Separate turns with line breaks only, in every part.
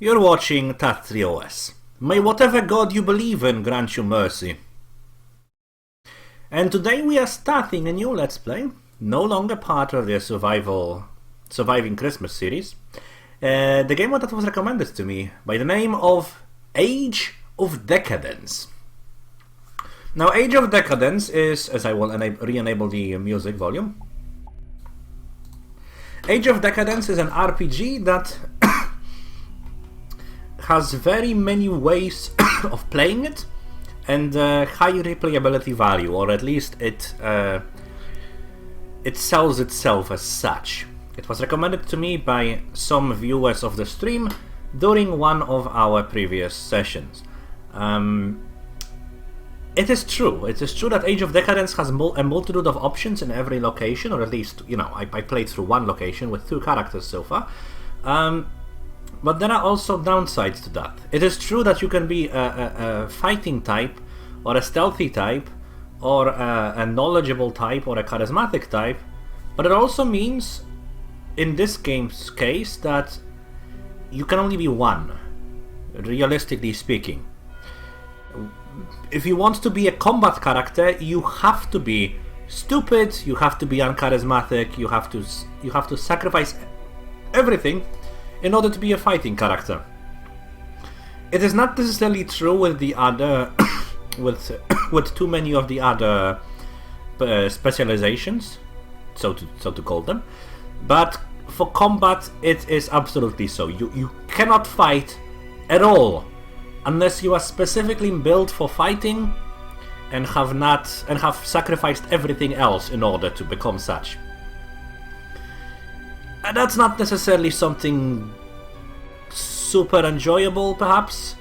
You're watching Tat3OS. May whatever god you believe in grant you mercy. And today we are starting a new Let's Play, no longer part of the Surviving Christmas series. The game that was recommended to me by the name of Age of Decadence. Now, Age of Decadence is, as I will re-enable the music volume, Age of Decadence is an RPG that has very many ways of playing it and high replayability value, or at least it sells itself as such. It was recommended to me by some viewers of the stream during one of our previous sessions. It is true that Age of Decadence has a multitude of options in every location, or at least, you know, I played through one location with 2 characters so far. But there are also downsides to that. It is true that you can be a fighting type, or a stealthy type, or a knowledgeable type, or a charismatic type, but it also means, in this game's case, that you can only be one, realistically speaking. If you want to be a combat character, you have to be stupid, you have to be uncharismatic, you have to sacrifice everything in order to be a fighting character. It is not necessarily true with the other with too many of the other specializations, so to call them, but for combat it is absolutely so. You cannot fight at all unless you are specifically built for fighting and have sacrificed everything else in order to become such. And that's not necessarily something super enjoyable, perhaps,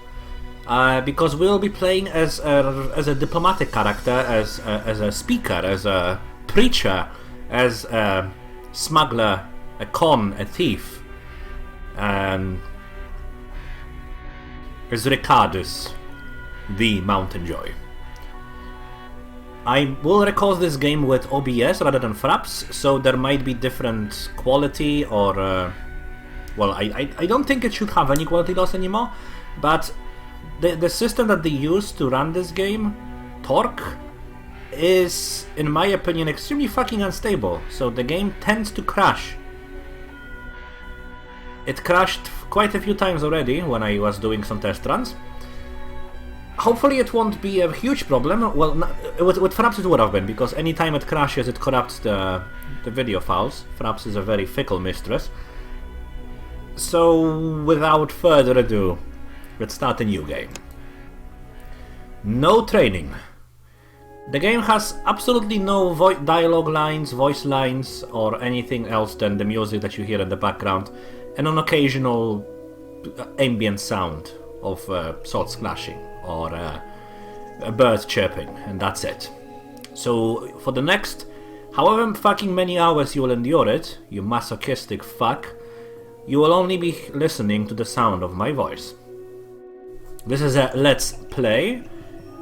because we'll be playing as a diplomatic character, as a speaker, as a preacher, as a smuggler, a con, a thief, as Richardus, the Mountainjoy. I will record this game with OBS rather than Fraps, so there might be different quality, or well, I don't think it should have any quality loss anymore, but the system that they use to run this game, Torque, is, in my opinion, extremely fucking unstable, so the game tends to crash. It crashed quite a few times already when I was doing some test runs. Hopefully it won't be a huge problem. Well, with Fraps it would have been, because anytime it crashes it corrupts the video files. Fraps is a very fickle mistress. So, without further ado, let's start a new game. No training. The game has absolutely no dialogue lines, voice lines, or anything else than the music that you hear in the background, and an occasional ambient sound of swords clashing, or a bird chirping, and that's it. So for the next however fucking many hours you will endure it, you masochistic fuck, you will only be listening to the sound of my voice. This is a let's play,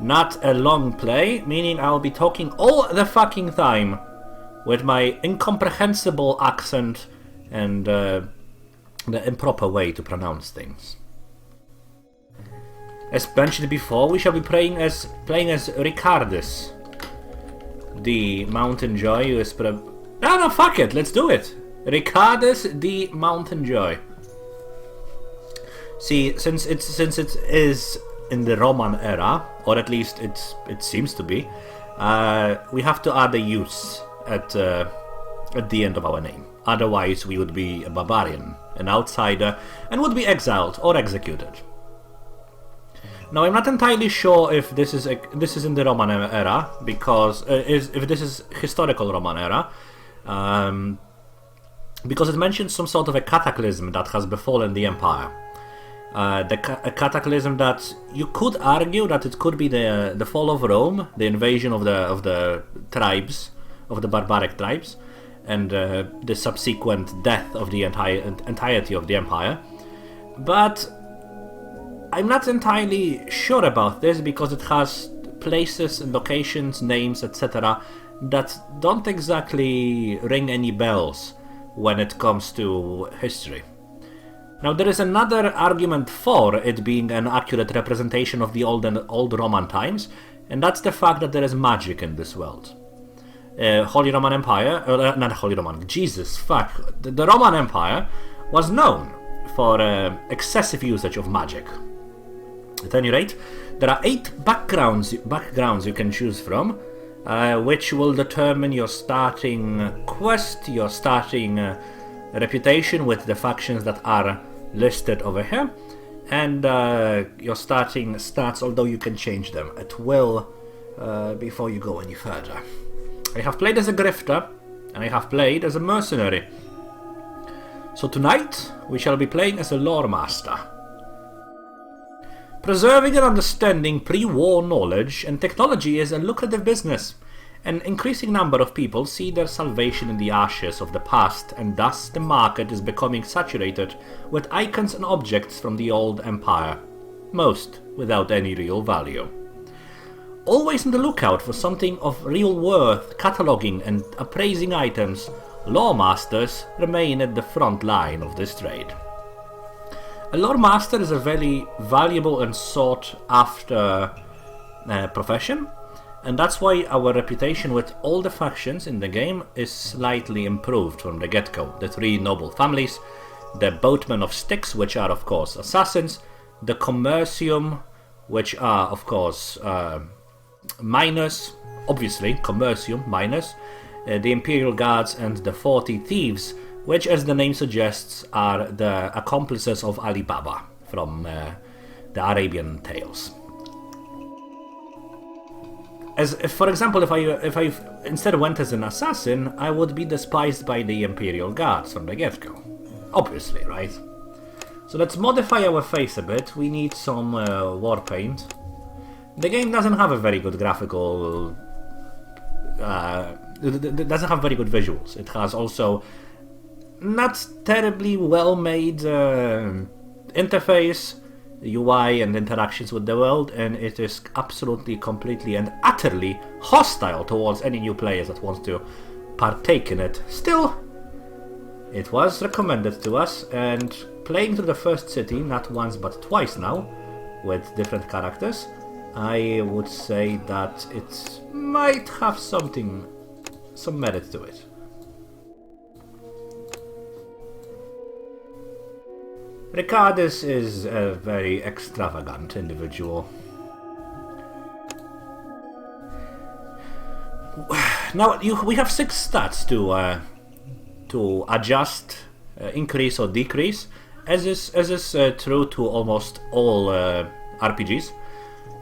not a long play, meaning I'll be talking all the fucking time with my incomprehensible accent and the improper way to pronounce things. As mentioned before, we shall be playing as Richardus, the Mountainjoy, who is no, fuck it, let's do it! Richardus, the Mountainjoy. See, since it is in the Roman era, or at least it seems to be, we have to add a use at the end of our name. Otherwise, we would be a barbarian, an outsider, and would be exiled or executed. Now, I'm not entirely sure if this is in the Roman era, because if this is historical Roman era, because it mentions some sort of a cataclysm that has befallen the empire. A cataclysm that you could argue that it could be the fall of Rome, the invasion of the tribes, of the barbaric tribes, and the subsequent death of the entirety of the empire. But I'm not entirely sure about this, because it has places, locations, names, etc. that don't exactly ring any bells when it comes to history. Now there is another argument for it being an accurate representation of the old Roman times, and that's the fact that there is magic in this world. Holy Roman Empire, not Holy Roman, Jesus, fuck. The Roman Empire was known for excessive usage of magic. At any rate, there are 8 backgrounds you can choose from, which will determine your starting quest, your starting reputation with the factions that are listed over here, and your starting stats, although you can change them at will before you go any further. I have played as a grifter, and I have played as a mercenary. So tonight, we shall be playing as a lore master. Preserving and understanding pre-war knowledge and technology is a lucrative business. An increasing number of people see their salvation in the ashes of the past, and thus the market is becoming saturated with icons and objects from the old empire, most without any real value. Always on the lookout for something of real worth, cataloguing and appraising items, lore masters remain at the front line of this trade. A lore master is a very valuable and sought after profession, and that's why our reputation with all the factions in the game is slightly improved from the get-go. The 3 noble families, the boatmen of Styx, which are of course assassins, the commercium, which are of course miners, obviously commercium, miners, the Imperial Guards, and the 40 Thieves, which, as the name suggests, are the accomplices of Ali Baba from the Arabian Tales. As if, for example, if I instead went as an assassin, I would be despised by the Imperial Guards from the get-go. Obviously, right? So let's modify our face a bit. We need some war paint. The game doesn't have a very good graphical... it doesn't have very good visuals. It has also not terribly well-made interface, UI and interactions with the world, and it is absolutely, completely and utterly hostile towards any new players that want to partake in it. Still, it was recommended to us, and playing through the first city, not once but twice now, with different characters, I would say that it might have some merit to it. Richardus is a very extravagant individual. Now we have 6 stats to adjust, increase or decrease, as is true to almost all RPGs.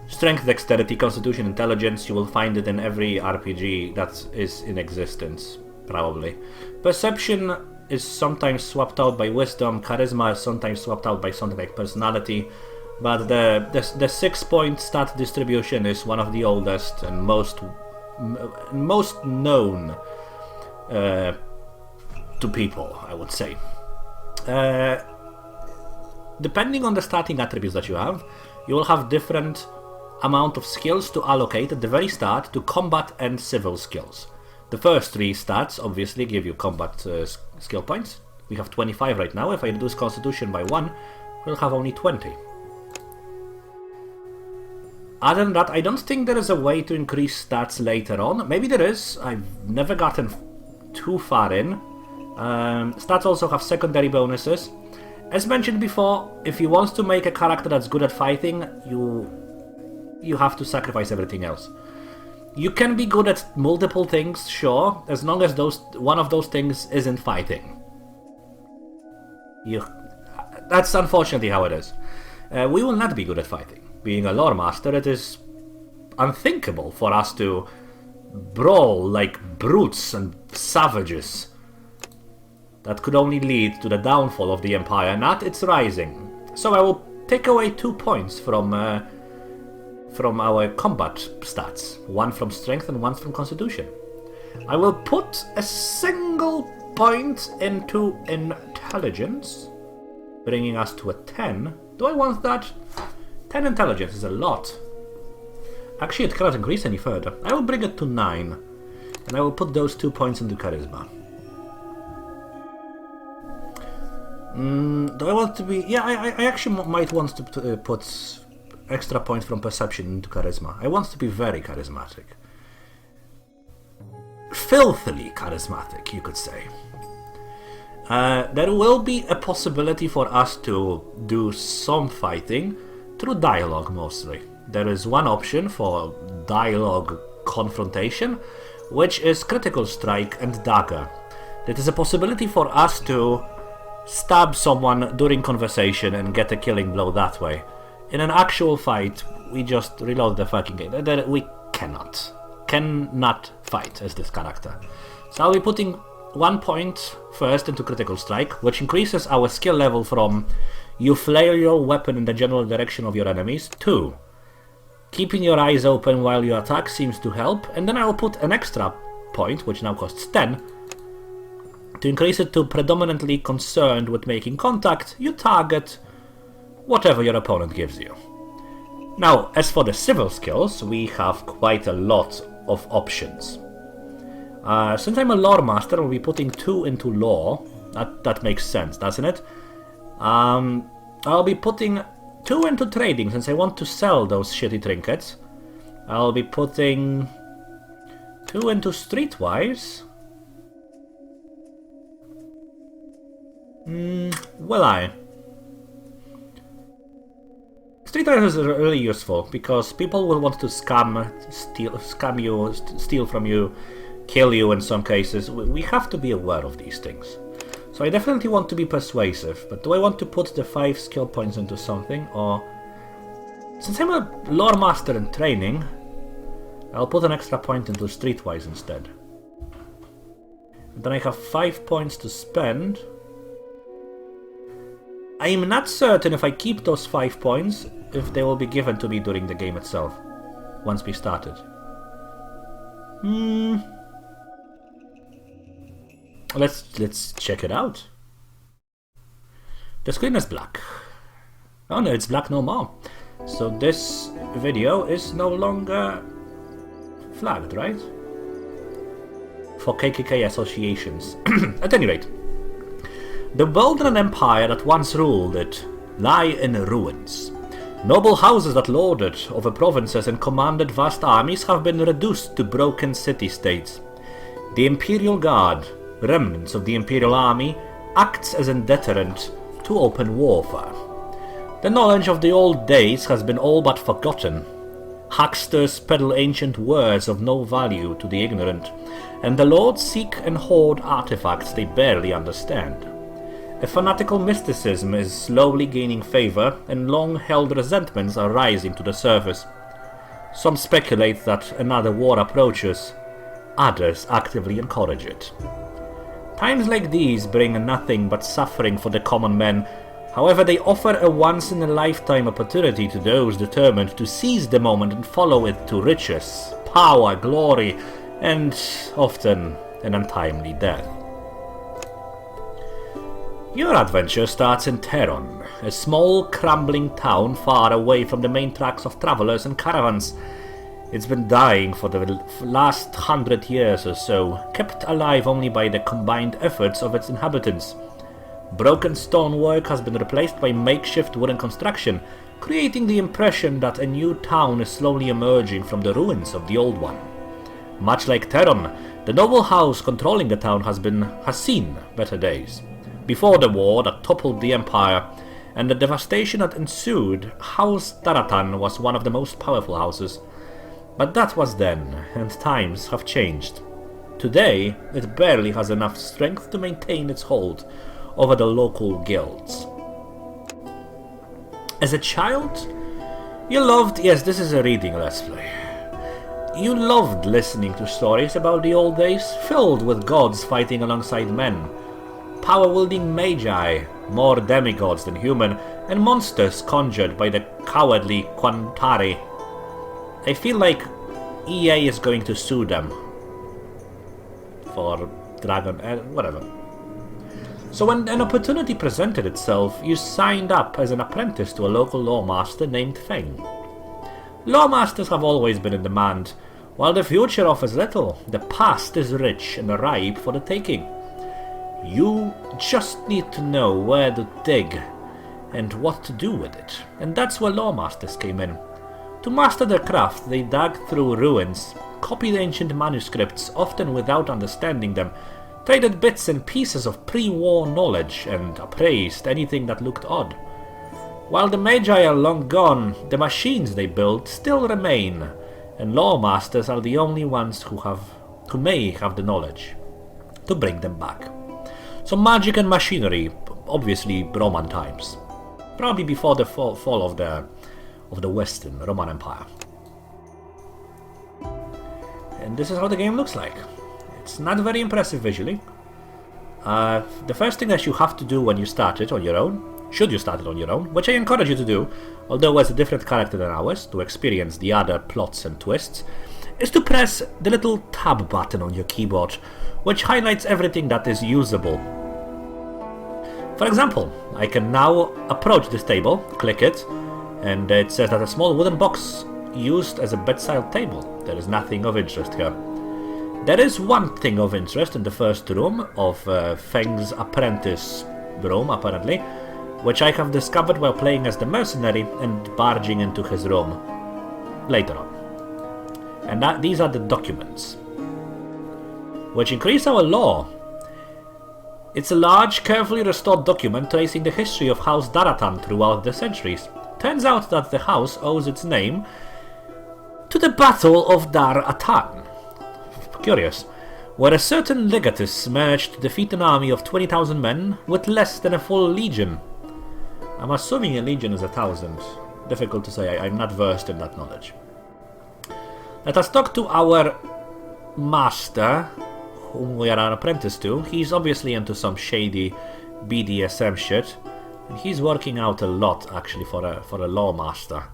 Strength, dexterity, constitution, intelligence, you will find it in every RPG that is in existence, probably. Perception is sometimes swapped out by wisdom, charisma is sometimes swapped out by something like personality, but the 6-point stat distribution is one of the oldest and most known to people, I would say. Depending on the starting attributes that you have, you will have different amount of skills to allocate at the very start to combat and civil skills. The first 3 stats obviously give you combat skill points. We have 25 right now. If I reduce constitution by 1, we'll have only 20. Other than that, I don't think there is a way to increase stats later on. Maybe there is. I've never gotten too far in. Stats also have secondary bonuses. As mentioned before, if you want to make a character that's good at fighting, you have to sacrifice everything else. You can be good at multiple things, sure, as long as one of those things isn't fighting. That's unfortunately how it is. We will not be good at fighting. Being a lore master, it is unthinkable for us to brawl like brutes and savages. That could only lead to the downfall of the Empire, not its rising. So I will take away 2 points from our combat stats. 1 from strength and 1 from constitution. I will put a single point into intelligence, bringing us to a 10. Do I want that? 10 intelligence is a lot. Actually, it cannot increase any further. I will bring it to 9. And I will put those 2 points into charisma. Do I want to be... Yeah, I actually might want to put extra points from perception into charisma. I want to be very charismatic. Filthily charismatic, you could say. There will be a possibility for us to do some fighting through dialogue mostly. There is one option for dialogue confrontation, which is critical strike and dagger. There is a possibility for us to stab someone during conversation and get a killing blow that way. In an actual fight, we just reload the fucking game. We cannot fight as this character. So I'll be putting 1 point first into critical strike, which increases our skill level from you flail your weapon in the general direction of your enemies to keeping your eyes open while you attack seems to help, and then I'll put an extra point, which now costs 10, to increase it to predominantly concerned with making contact. You target whatever your opponent gives you. Now, as for the civil skills, we have quite a lot of options. Since I'm a lore master, I'll be putting 2 into lore. That makes sense, doesn't it? I'll be putting 2 into trading, since I want to sell those shitty trinkets. I'll be putting 2 into streetwise. Will I? Streetwise is really useful because people will want to scam you, steal from you, kill you in some cases. We have to be aware of these things. So I definitely want to be persuasive, but do I want to put the 5 skill points into something, or... Since I'm a lore master in training, I'll put an extra point into streetwise instead. Then I have 5 points to spend. I am not certain if I keep those 5 points, if they will be given to me during the game itself, once we started. Let's check it out. The screen is black. Oh no, it's black no more. So this video is no longer flagged, right? For KKK associations. At any rate, the Bolden Empire that once ruled it lie in ruins. Noble houses that lorded over provinces and commanded vast armies have been reduced to broken city-states. The Imperial Guard, remnants of the Imperial Army, acts as a deterrent to open warfare. The knowledge of the old days has been all but forgotten. Hucksters peddle ancient words of no value to the ignorant, and the lords seek and hoard artifacts they barely understand. A fanatical mysticism is slowly gaining favor, and long-held resentments are rising to the surface. Some speculate that another war approaches, others actively encourage it. Times like these bring nothing but suffering for the common men. However, they offer a once-in-a-lifetime opportunity to those determined to seize the moment and follow it to riches, power, glory, and often an untimely death. Your adventure starts in Teron, a small, crumbling town far away from the main tracks of travelers and caravans. It's been dying for the last 100 years or so, kept alive only by the combined efforts of its inhabitants. Broken stonework has been replaced by makeshift wooden construction, creating the impression that a new town is slowly emerging from the ruins of the old one. Much like Teron, the noble house controlling the town has seen better days. Before the war that toppled the Empire and the devastation that ensued, House Daratan was one of the most powerful houses. But that was then, and times have changed. Today, it barely has enough strength to maintain its hold over the local guilds. As a child, you loved... Yes, this is a reading let's play. You loved listening to stories about the old days, filled with gods fighting alongside men. Power-wielding magi, more demigods than human, and monsters conjured by the cowardly Quantari. I feel like EA is going to sue them for Dragon... whatever. So when an opportunity presented itself, you signed up as an apprentice to a local lawmaster named Feng. Lawmasters have always been in demand. While the future offers little, the past is rich and ripe for the taking. You just need to know where to dig and what to do with it. And that's where lawmasters came in. To master their craft, they dug through ruins, copied ancient manuscripts, often without understanding them, traded bits and pieces of pre-war knowledge, and appraised anything that looked odd. While the Magi are long gone, the machines they built still remain, and lawmasters are the only ones who may have the knowledge to bring them back. So magic and machinery, obviously Roman times, probably before the fall of the Western Roman Empire. And this is how the game looks like. It's not very impressive visually. The first thing that you have to do when you start it on your own, should you start it on your own, which I encourage you to do, although as a different character than ours, to experience the other plots and twists, is to press the little tab button on your keyboard, which highlights everything that is usable. For example, I can now approach this table, click it, and it says that a small wooden box used as a bedside table. There is nothing of interest here. There is one thing of interest in the first room of Feng's apprentice room, apparently, which I have discovered while playing as the mercenary and barging into his room later on. And these are the documents, which increase our lore. It's a large, carefully restored document tracing the history of House Daratan throughout the centuries. Turns out that the house owes its name to the Battle of Dar Atan. Curious. Where a certain Legatus managed to defeat an army of 20,000 men with less than a full legion. I'm assuming a legion is 1,000. Difficult to say, I'm not versed in that knowledge. Let us talk to our master, whom we are an apprentice to. He's obviously into some shady BDSM shit. And he's working out a lot, actually, for a lawmaster.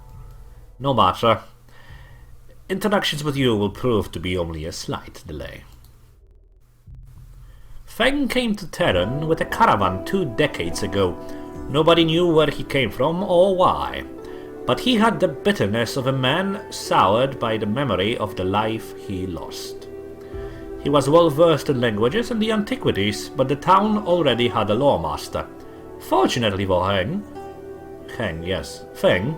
No matter. Interactions with you will prove to be only a slight delay. Feng came to Terran with a caravan 2 decades ago. Nobody knew where he came from or why. But he had the bitterness of a man soured by the memory of the life he lost. He was well versed in languages and the antiquities, but the town already had a lawmaster. Fortunately for Feng,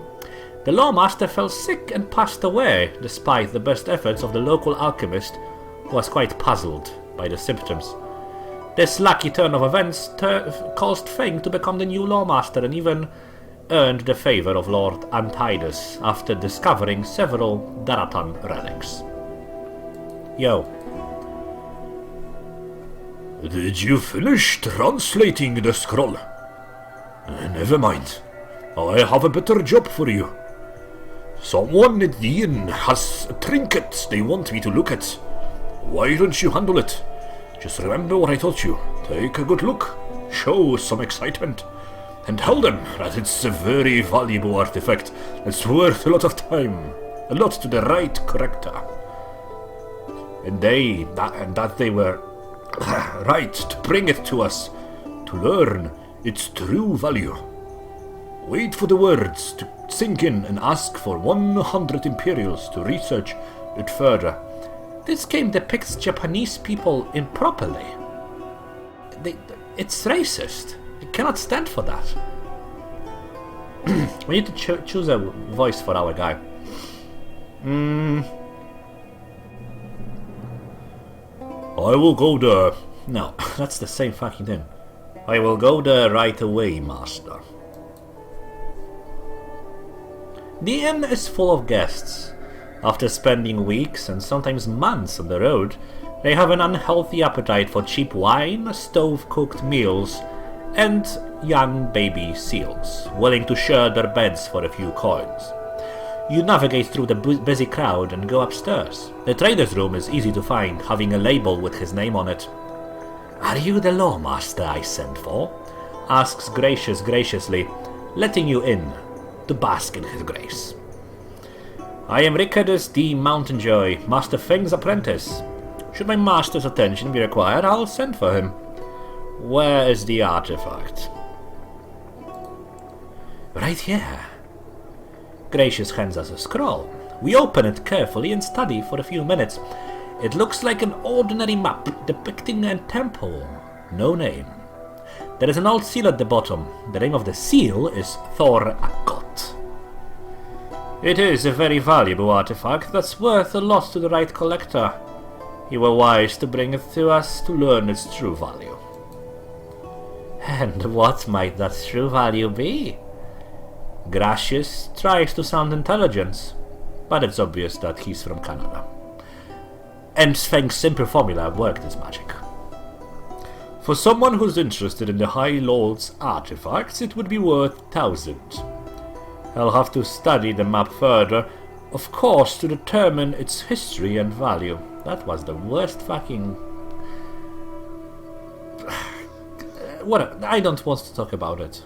the lawmaster fell sick and passed away, despite the best efforts of the local alchemist, who was quite puzzled by the symptoms. This lucky turn of events caused Feng to become the new lawmaster and even earned the favor of Lord Antidus after discovering several Daratan relics. Yo.
Did you finish translating the scroll? Never mind. I have a better job for you. Someone at the inn has a trinket they want me to look at. Why don't you handle it? Just remember what I taught you. Take a good look, show some excitement, and tell them that it's a very valuable artifact that's worth a lot of time, a lot to the right character. And that they were right to bring it to us, to learn its true value. Wait for the words to sink in and ask for 100 Imperials to research it further.
This game depicts Japanese people improperly. It's racist. You cannot stand for that. We need to choose a voice for our guy.
I will go there.
No, that's the same fucking thing. I will go there right away, master. The inn is full of guests. After spending weeks and sometimes months on the road, they have an unhealthy appetite for cheap wine, stove-cooked meals, and young baby seals, willing to share their beds for a few coins. You navigate through the busy crowd and go upstairs. The trader's room is easy to find, having a label with his name on it. "Are you the lawmaster I sent for?" asks Gracious graciously, letting you in to bask in his grace. "I am Richardus the Mountainjoy, Master Feng's apprentice. Should my master's attention be required, I'll send for him. Where is the artifact?" "Right here." Gracious hands us a scroll. We open it carefully and study for a few minutes. It looks like an ordinary map depicting a temple. No name. There is an old seal at the bottom. The name of the seal is Thor Akot. It is a very valuable artifact that's worth a lot to the right collector. You were wise to bring it to us to learn its true value. And what might that true value be? Gracious tries to sound intelligent, but it's obvious that he's from Canada. And Feng's simple formula worked its magic. For someone who's interested in the High Lord's artifacts, it would be worth 1,000. I'll have to study the map further, of course, to determine its history and value. That was the worst fucking... What? I don't want to talk about it.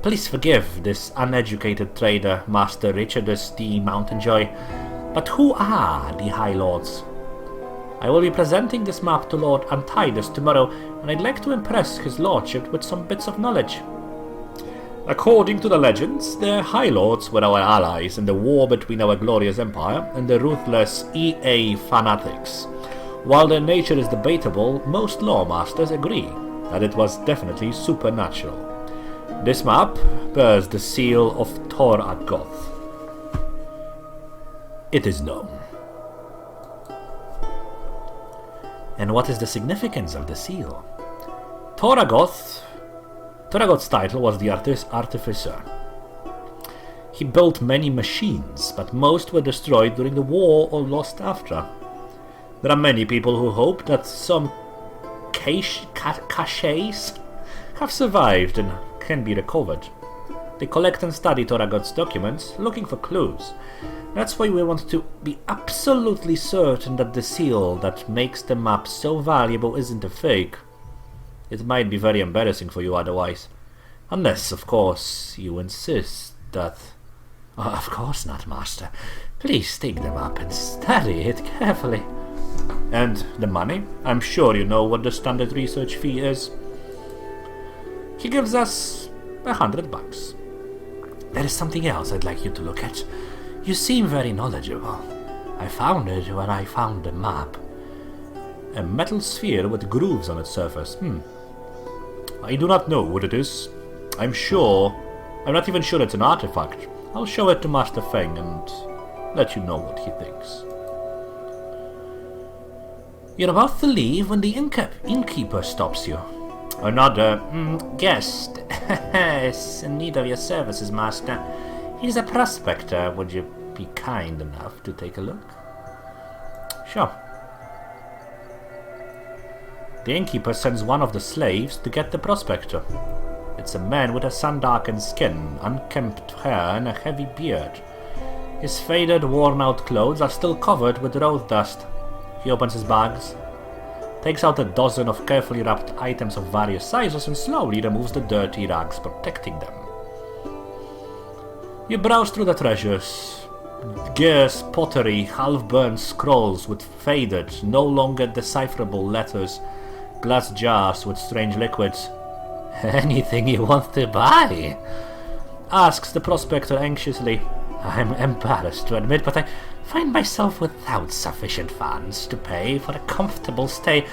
Please forgive this uneducated trader, Master Richardus the Mountainjoy, but who are the High Lords? I will be presenting this map to Lord Antidus tomorrow, and I'd like to impress his lordship with some bits of knowledge. According to the legends, the High Lords were our allies in the war between our glorious empire and the ruthless EA fanatics. While their nature is debatable, most lawmasters agree that it was definitely supernatural. This map bears the seal of Tor Agoth. It is known. And what is the significance of the seal? Toragoth's title was the Artificer. He built many machines, but most were destroyed during the war or lost after. There are many people who hope that some caches have survived and can be recovered. They collect and study Toragoth's documents, looking for clues. That's why we want to be absolutely certain that the seal that makes the map so valuable isn't a fake. It might be very embarrassing for you otherwise. Unless, of course, you insist that... Oh, of course not, Master. Please take them up and study it carefully. And the money? I'm sure you know what the standard research fee is. He gives us $100. There is something else I'd like you to look at. You seem very knowledgeable. I found it when I found the map. A metal sphere with grooves on its surface. I do not know what it is. I'm not even sure it's an artifact. I'll show it to Master Feng and let you know what he thinks. You're about to leave when the innkeeper stops you. Another guest is in need of your services, Master. He's a prospector. Would you be kind enough to take a look? Sure. The innkeeper sends one of the slaves to get the prospector. It's a man with a sun-darkened skin, unkempt hair, and a heavy beard. His faded, worn-out clothes are still covered with road dust. He opens his bags, takes out a dozen of carefully wrapped items of various sizes, and slowly removes the dirty rags protecting them. You browse through the treasures. Gears, pottery, half-burned scrolls with faded, no longer decipherable letters, glass jars with strange liquids. Anything you want to buy? Asks the prospector anxiously. I'm embarrassed to admit, but I find myself without sufficient funds to pay for a comfortable stay,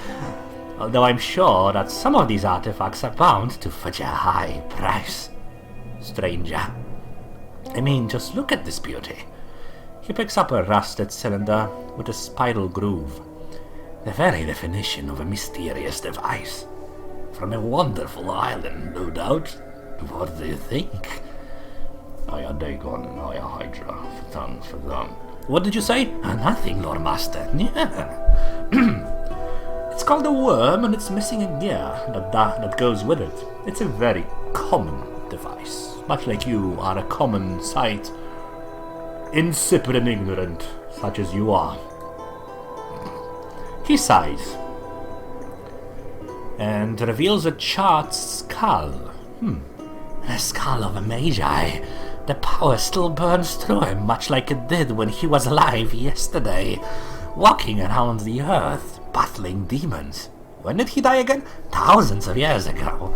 although I'm sure that some of these artifacts are bound to fetch a high price. Stranger. I mean, just look at this beauty. He picks up a rusted cylinder with a spiral groove. The very definition of a mysterious device. From a wonderful island, no doubt. What do you think? Aya Dagon, Aya Hydra, Fatan, Fatan. What did you say? Nothing, Lord Master. It's called a worm, and it's missing a gear that goes with it. It's a very common device. Much like you are a common sight. Insipid and ignorant, such as you are. He sighs and reveals a charred skull. A skull of a magi. The power still burns through him, much like it did when he was alive yesterday, walking around the earth, battling demons. When did he die again? Thousands of years ago.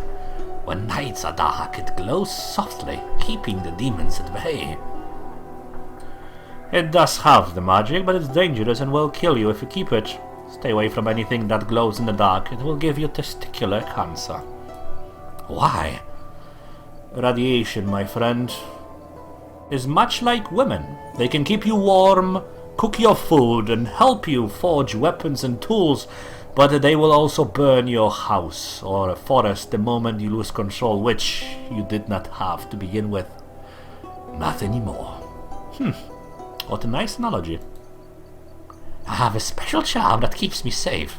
When nights are dark, it glows softly, keeping the demons at bay. It does have the magic, but it's dangerous and will kill you if you keep it. Stay away from anything that glows in the dark. It will give you testicular cancer. Why? Radiation, my friend, is much like women. They can keep you warm, cook your food, and help you forge weapons and tools, but they will also burn your house or a forest the moment you lose control, which you did not have to begin with. Not anymore. What a nice analogy. I have a special charm that keeps me safe.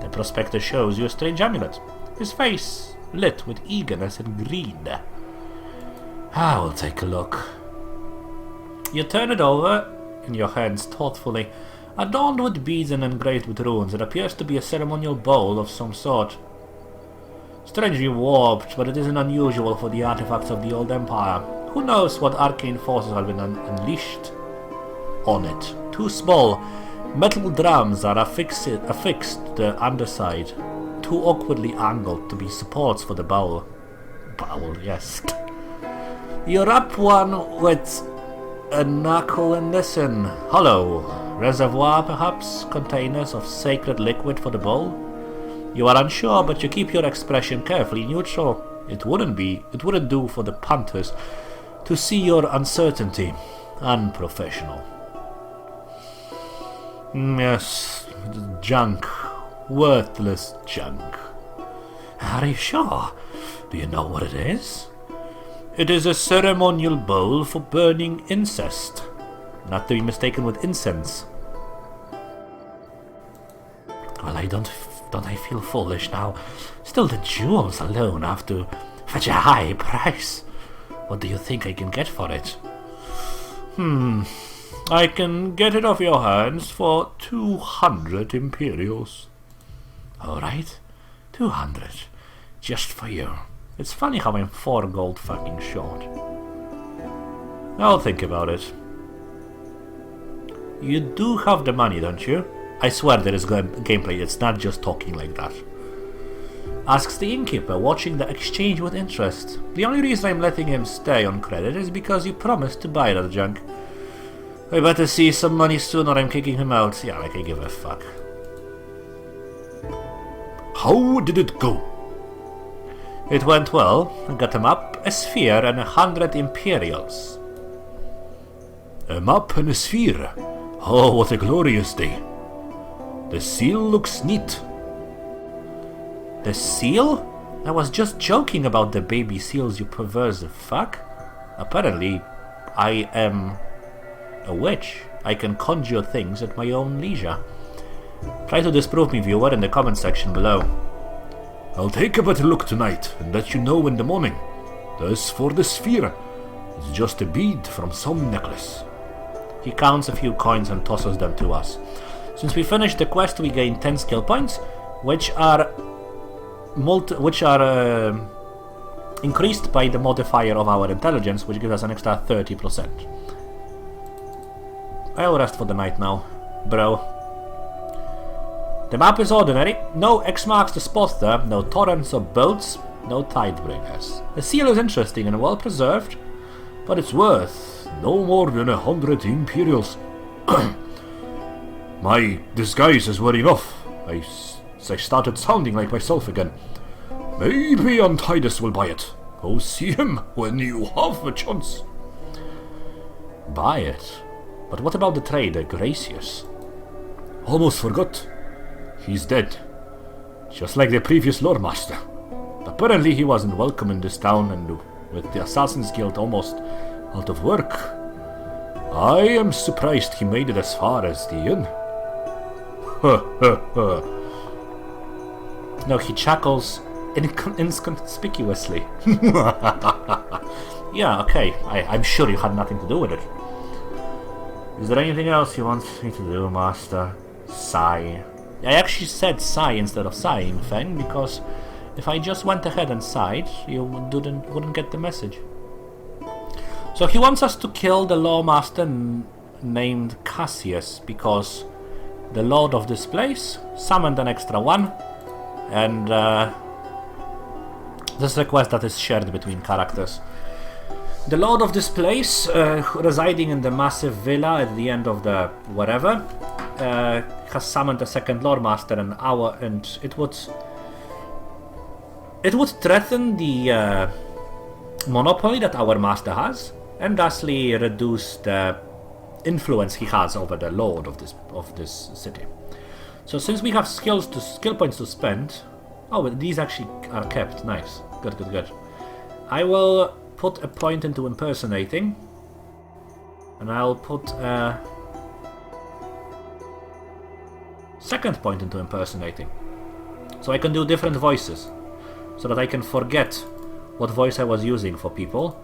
The prospector shows you a strange amulet, his face lit with eagerness and greed. I will take a look. You turn it over in your hands thoughtfully. Adorned with beads and engraved with runes, it appears to be a ceremonial bowl of some sort. Strangely warped, but it isn't unusual for the artifacts of the old empire. Who knows what arcane forces have been unleashed on it. Two small metal drums are affixed to the underside, too awkwardly angled to be supports for the bowl. Bowl, yes. You wrap one with a knuckle and listen. Hollow. Reservoir, perhaps? Containers of sacred liquid for the bowl? You are unsure, but you keep your expression carefully neutral. It wouldn't do for the punters to see your uncertainty. Unprofessional. Yes, junk. Worthless junk. Are you sure? Do you know what it is? It is a ceremonial bowl for burning incest. Not to be mistaken with incense. Well, don't I feel foolish now? Still, the jewels alone have to fetch a high price. What do you think I can get for it? I can get it off your hands for 200 imperials. Alright, 200. Just for you. It's funny how I'm 4 gold fucking short. I'll think about it. You do have the money, don't you? I swear there is gameplay, it's not just talking like that. Asks the innkeeper, watching the exchange with interest. The only reason I'm letting him stay on credit is because you promised to buy that junk. I better see some money soon or I'm kicking him out. Yeah, like I give a fuck.
How did it go?
It went well. I got a map, a sphere, and 100 imperials.
A map and a sphere. Oh, what a glorious day. The seal looks neat.
The seal? I was just joking about the baby seals, you perverse fuck. Apparently, I am a witch. I can conjure things at my own leisure. Try to disprove me, viewer, in the comment section below.
I'll take a better look tonight and let you know in the morning. As for the sphere, it's just a bead from some necklace.
He counts a few coins and tosses them to us. Since we finished the quest, we gain 10 skill points, which are increased by the modifier of our intelligence, which gives us an extra 30%. I'll rest for the night now, bro. The map is ordinary. No X marks the spot there, no torrents or boats, no tide breakers. The seal is interesting and well preserved, but it's worth
no more than 100 imperials. My disguise is wearing off. I started sounding like myself again. Maybe Antidus will buy it. Go see him when you have a chance.
Buy it? But what about the trader, Gracious?
Almost forgot. He's dead. Just like the previous Lore Master. Apparently he wasn't welcome in this town, and with the Assassin's Guild almost out of work, I am surprised he made it as far as the inn.
No, he chuckles inconspicuously. Yeah, okay. I'm sure you had nothing to do with it. Is there anything else you want me to do, Master? Sigh. I actually said sigh instead of sighing, Feng, because if I just went ahead and sighed, you wouldn't get the message. So he wants us to kill the Law Master named Cassius, because the Lord of this place summoned an extra one, and this is a quest that is shared between characters. The Lord of this place, residing in the massive villa at the end of the whatever, has summoned a second Lord Master and it would threaten the monopoly that our master has, and thusly reduce the influence he has over the lord of this city. So since we have skill points to spend, these actually are kept. Nice, good. I will put a point into impersonating, and I'll put a second point into impersonating, so I can do different voices, so that I can forget what voice I was using for people,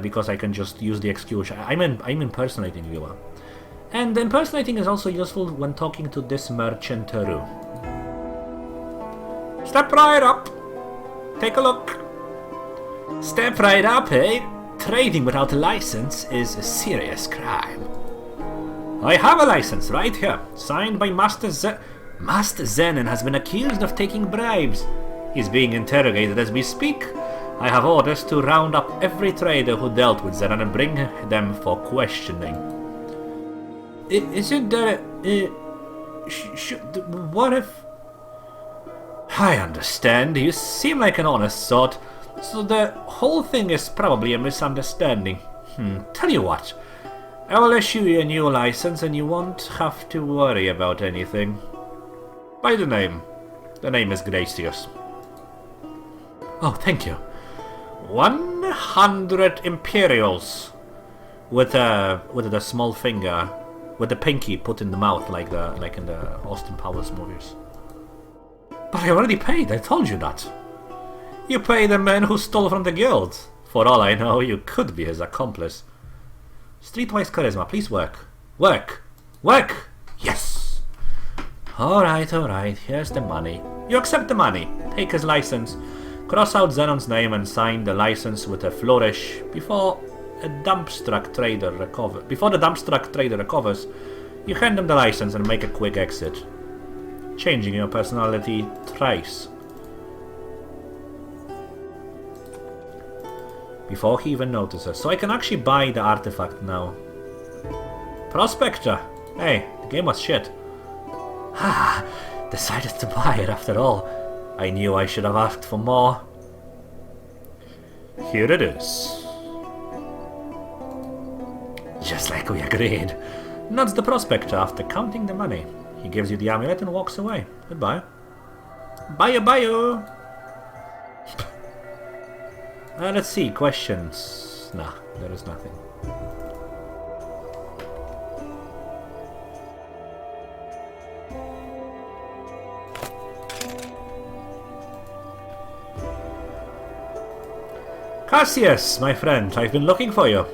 because I can just use the excuse I'm impersonating you. And impersonating is also useful when talking to this merchanteru. Step right up. Take a look. Step right up, eh? Trading without a license is a serious crime. I have a license right here, signed by Master Zenon has been accused of taking bribes. He's being interrogated as we speak. I have orders to round up every trader who dealt with Zenon and bring them for questioning. Isn't there... what if... I understand. You seem like an honest sort. So the whole thing is probably a misunderstanding. Tell you what. I will issue you a new license and you won't have to worry about anything. By the name. The name is Gracious. Oh, thank you. 100 Imperials. With the small finger. With the pinky put in the mouth like in the Austin Powers movies. But I already paid, I told you that. You pay the man who stole from the guild. For all I know, you could be his accomplice. Streetwise charisma, please work. Work! Yes! Alright, here's the money. You accept the money. Take his license. Cross out Zenon's name and sign the license with a flourish before the dumpstruck trader recovers. You hand him the license and make a quick exit. Changing your personality thrice. Before he even notices. So I can actually buy the artifact now. Prospector! Hey, the game was shit. Decided to buy it after all. I knew I should have asked for more. Here it is. Just like we agreed. Nods the prospector after counting the money. He gives you the amulet and walks away. Goodbye. Bye-o. Let's see, questions. Nah, there is nothing. Cassius, my friend, I've been looking for you.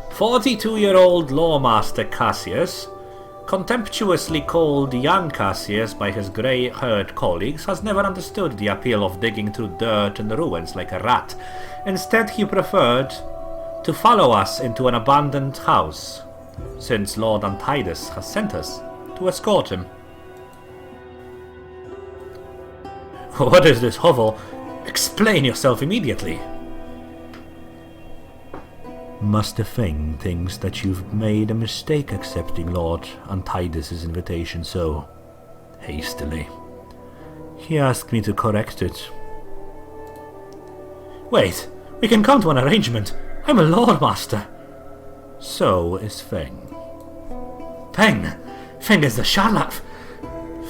42-year-old Lawmaster Cassius, contemptuously called young Cassius by his grey-haired colleagues, has never understood the appeal of digging through dirt and ruins like a rat. Instead, he preferred to follow us into an abandoned house, since Lord Antidus has sent us to escort him. What is this hovel? Explain yourself immediately. Master Feng thinks that you've made a mistake accepting Lord Antidus' invitation so hastily. He asked me to correct it. Wait, we can come to an arrangement. I'm a Lord Master. So is Feng. Feng is the charlatan.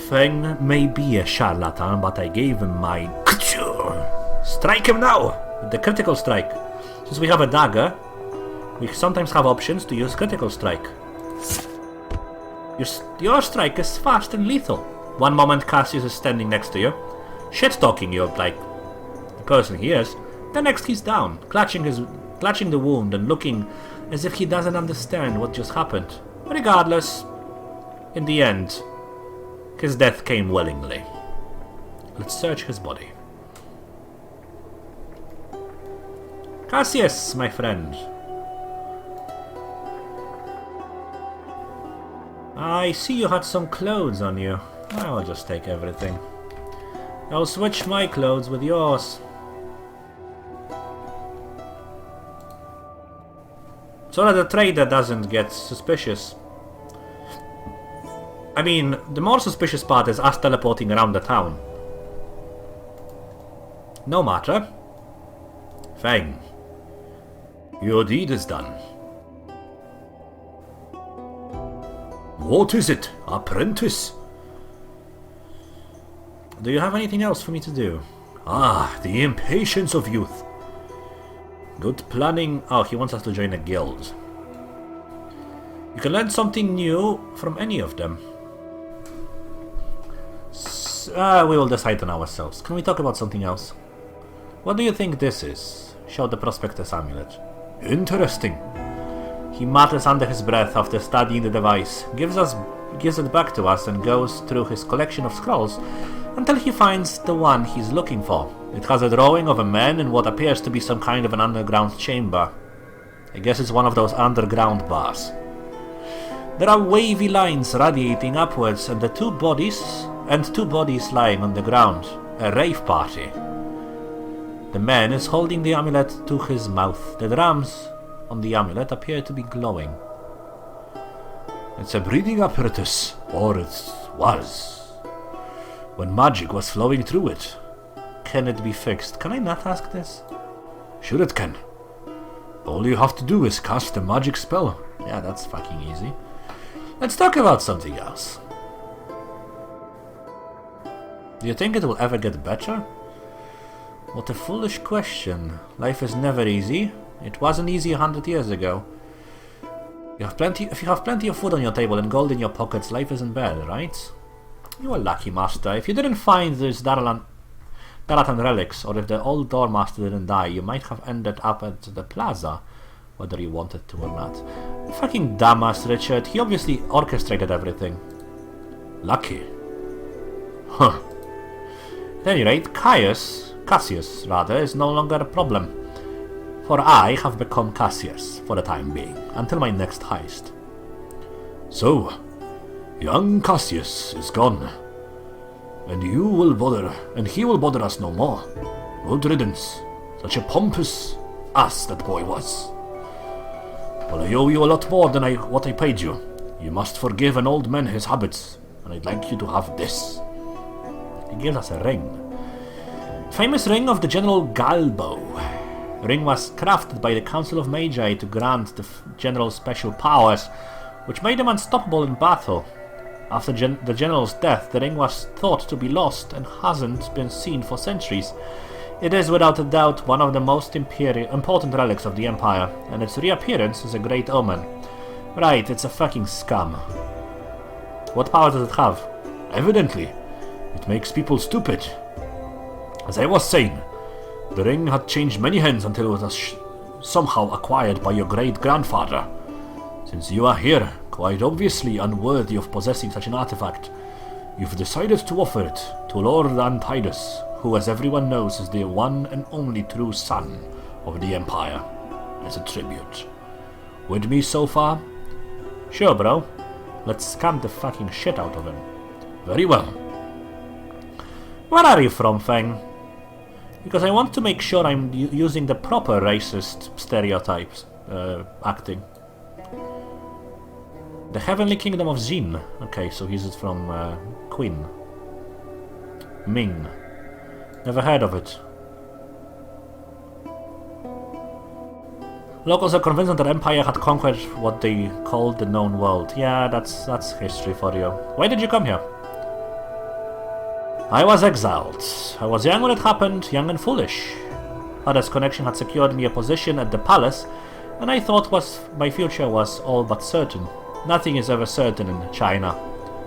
Feng may be a charlatan, but I gave him my... Strike him now! With the critical strike. Since we have a dagger, we sometimes have options to use critical strike. Your strike is fast and lethal. One moment Cassius is standing next to you, shit-talking you like the person he is. The next he's down, clutching the wound and looking as if he doesn't understand what just happened. Regardless, in the end, his death came willingly. Let's search his body. Cassius, my friend. I see you had some clothes on you. I'll just take everything. I'll switch my clothes with yours. So that the trader doesn't get suspicious. I mean, the more suspicious part is us teleporting around the town. No matter. Fang. Your deed is done.
What is it, apprentice?
Do you have anything else for me to do?
Ah, the impatience of youth.
Good planning. Oh, he wants us to join a guild. You can learn something new from any of them. We will decide on ourselves. Can we talk about something else? What do you think this is? Show the prospectus amulet.
Interesting.
He mutters under his breath after studying the device, gives it back to us and goes through his collection of scrolls until he finds the one he's looking for. It has a drawing of a man in what appears to be some kind of an underground chamber. I guess it's one of those underground bars. There are wavy lines radiating upwards and two bodies lying on the ground. A rave party. The man is holding the amulet to his mouth. The drums on the amulet appear to be glowing.
It's a breathing apparatus, or it was, when magic was flowing through it.
Can it be fixed? Can I not ask this?
Sure it can. All you have to do is cast a magic spell.
Yeah, that's fucking easy. Let's talk about something else. Do you think it will ever get better? What a foolish question. Life is never easy. It wasn't easy 100 years ago. If you have plenty of food on your table and gold in your pockets, life isn't bad, right? You are lucky, Master. If you didn't find these Daratan relics, or if the old door master didn't die, you might have ended up at the plaza, whether you wanted to or not. Fucking dumbass, Richard. He obviously orchestrated everything.
Lucky.
Huh. At any rate, Cassius, is no longer a problem. For I have become Cassius, for the time being, until my next heist.
So, young Cassius is gone. And he will bother us no more. Good riddance. Such a pompous ass that boy was. Well, I owe you a lot more than what I paid you. You must forgive an old man his habits, and I'd like you to have this.
He gives us a ring. Famous ring of the General Galbo. The ring was crafted by the Council of Magi to grant the General special powers, which made him unstoppable in battle. After the General's death, the ring was thought to be lost and hasn't been seen for centuries. It is without a doubt one of the most important relics of the Empire, and its reappearance is a great omen. Right, it's a fucking scum. What power does it have?
Evidently, it makes people stupid. As I was saying, the ring had changed many hands until it was somehow acquired by your great-grandfather. Since you are here, quite obviously unworthy of possessing such an artifact, you've decided to offer it to Lord Antidus, who, as everyone knows, is the one and only true son of the Empire, as a tribute. With me so far?
Sure, bro. Let's scam the fucking shit out of him.
Very well.
Where are you from, Fang? Because I want to make sure I'm using the proper racist stereotypes acting. The Heavenly Kingdom of Xin. Okay, so he's from Queen. Ming. Never heard of it. Locals are convinced that the Empire had conquered what they called the known world. Yeah, that's history for you. Why did you come here? I was exiled. I was young when it happened, young and foolish. Father's connection had secured me a position at the palace, and I thought my future was all but certain. Nothing is ever certain in China.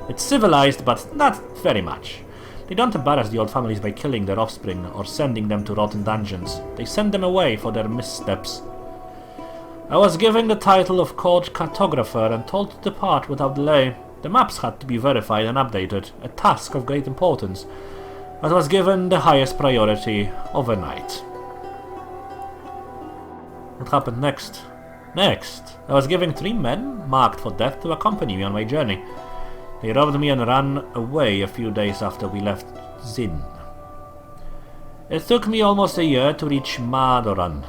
It's civilized, but not very much. They don't embarrass the old families by killing their offspring or sending them to rotten dungeons. They send them away for their missteps. I was given the title of court cartographer and told to depart without delay. The maps had to be verified and updated, a task of great importance, but was given the highest priority overnight. What happened next? I was given 3 men marked for death to accompany me on my journey. They robbed me and ran away a few days after we left Xin. It took me almost a year to reach Madoran.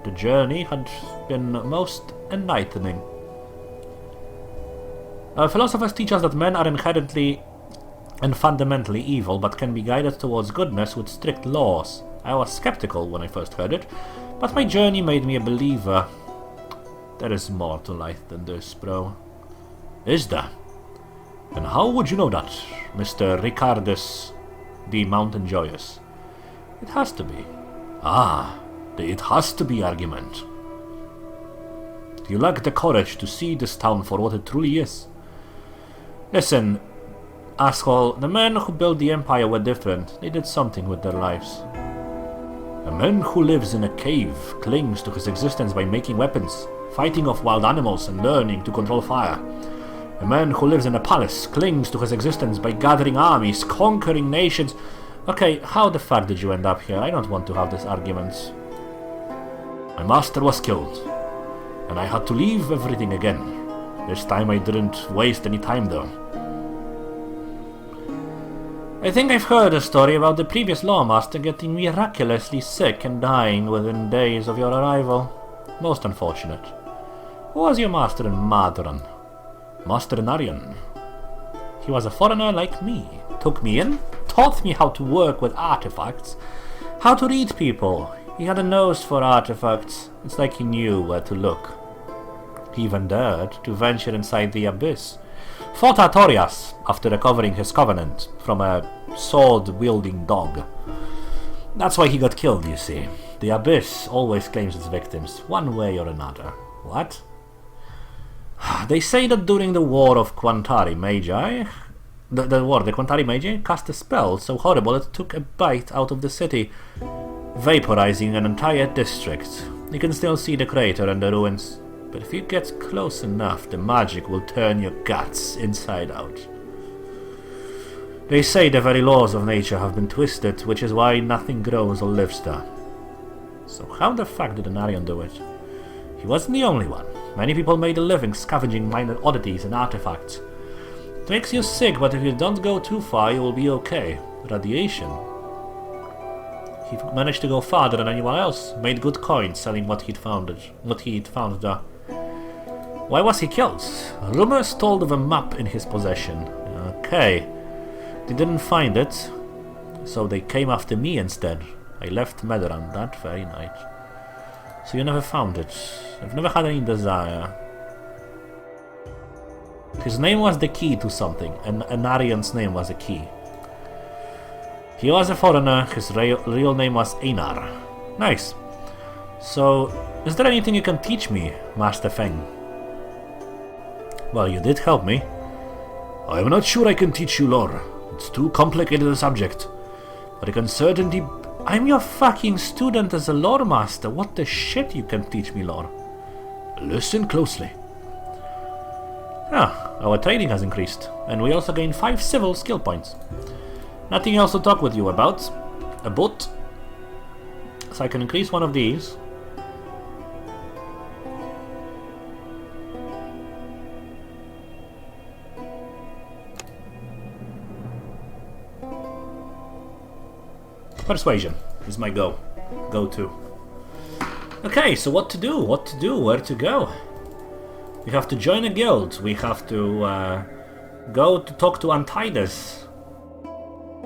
The journey had been most enlightening. Philosophers teach us that men are inherently and fundamentally evil, but can be guided towards goodness with strict laws. I was skeptical when I first heard it, but my journey made me a believer. There is more to life than this, bro. Is there? And how would you know that, Mr. Richardus the Mountainjoy? It has to be. Ah, the it has to be argument. You lack the courage to see this town for what it truly is. Listen, asshole, the men who built the Empire were different. They did something with their lives. A man who lives in a cave clings to his existence by making weapons, fighting off wild animals and learning to control fire. A man who lives in a palace clings to his existence by gathering armies, conquering nations. Okay, how the fuck did you end up here? I don't want to have this argument. My master was killed, and I had to leave everything again. This time I didn't waste any time though. I think I've heard a story about the previous lawmaster getting miraculously sick and dying within days of your arrival. Most unfortunate. Who was your master in Madron? Master Narian. He was a foreigner like me. Took me in, taught me how to work with artifacts, how to read people. He had a nose for artifacts. It's like he knew where to look. He even dared to venture inside the abyss. Fought Artorias after recovering his covenant from a sword-wielding dog. That's why he got killed, you see. The abyss always claims its victims, one way or another. What? They say that during the War of Quantari Magi, the Quantari Magi cast a spell so horrible it took a bite out of the city, vaporizing an entire district. You can still see the crater and the ruins, but if you get close enough, the magic will turn your guts inside out. They say the very laws of nature have been twisted, which is why nothing grows or lives there. So how the fuck did Anarion do it? He wasn't the only one. Many people made a living scavenging minor oddities and artifacts. It makes you sick, but if you don't go too far, you will be okay. Radiation. He managed to go farther than anyone else. Made good coins selling what he'd found there. Why was he killed? Rumors told of a map in his possession. Okay. They didn't find it, so they came after me instead. I left Medoran that very night. So you never found it. I've never had any desire. His name was the key to something, and Anarion's name was a key. He was a foreigner, his real name was Einar. Nice. So, is there anything you can teach me, Master Feng? Well, you did help me.
I'm not sure I can teach you lore. It's too complicated a subject. But I can certainly...
I'm your fucking student as a lore master. What the shit you can teach me lore?
Listen closely.
Ah, our trading has increased, and we also gained 5 civil skill points. Nothing else to talk with you about. A boat. So I can increase one of these. Persuasion is my go-to. Okay, so what to do? Where to go? We have to join a guild. We have to go to talk to Antides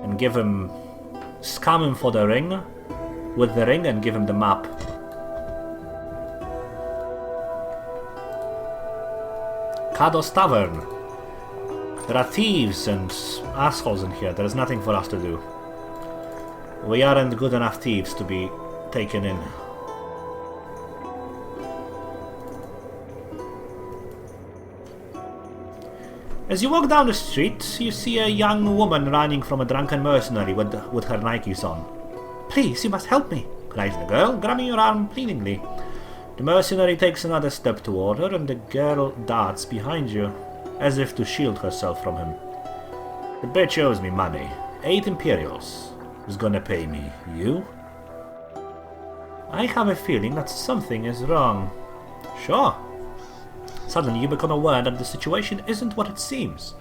and give him, scam him for the ring, with the ring, and give him the map. Kados Tavern. There are thieves and assholes in here. There is nothing for us to do. We aren't good enough thieves to be taken in. As you walk down the street, you see a young woman running from a drunken mercenary with her Nikes on. "Please, you must help me," cries the girl, grabbing your arm pleadingly. The mercenary takes another step toward her, and the girl darts behind you, as if to shield herself from him. "The bitch owes me money. 8 Imperials. Who's gonna pay me? You?" I have a feeling that something is wrong. Sure. Suddenly you become aware that the situation isn't what it seems.